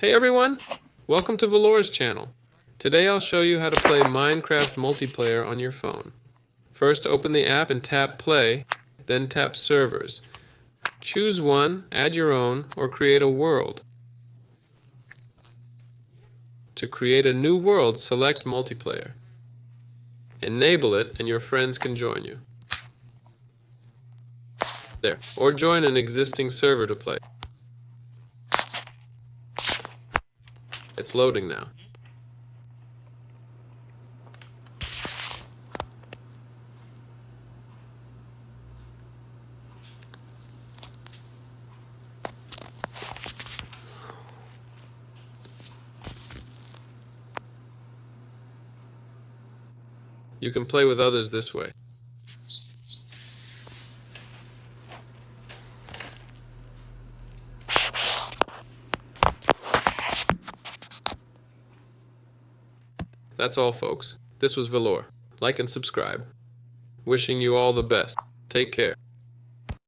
Hey everyone! Welcome to Valor's channel. Today I'll show you how to play Minecraft multiplayer on your phone. First open the app and tap play, then tap servers. Choose one, add your own, or create a world. To create a new world, select multiplayer. Enable it and your friends can join you. There, or join an existing server to play. It's loading now. You can play with others this way. That's all, folks. This was Valor. Like and subscribe. Wishing you all the best. Take care.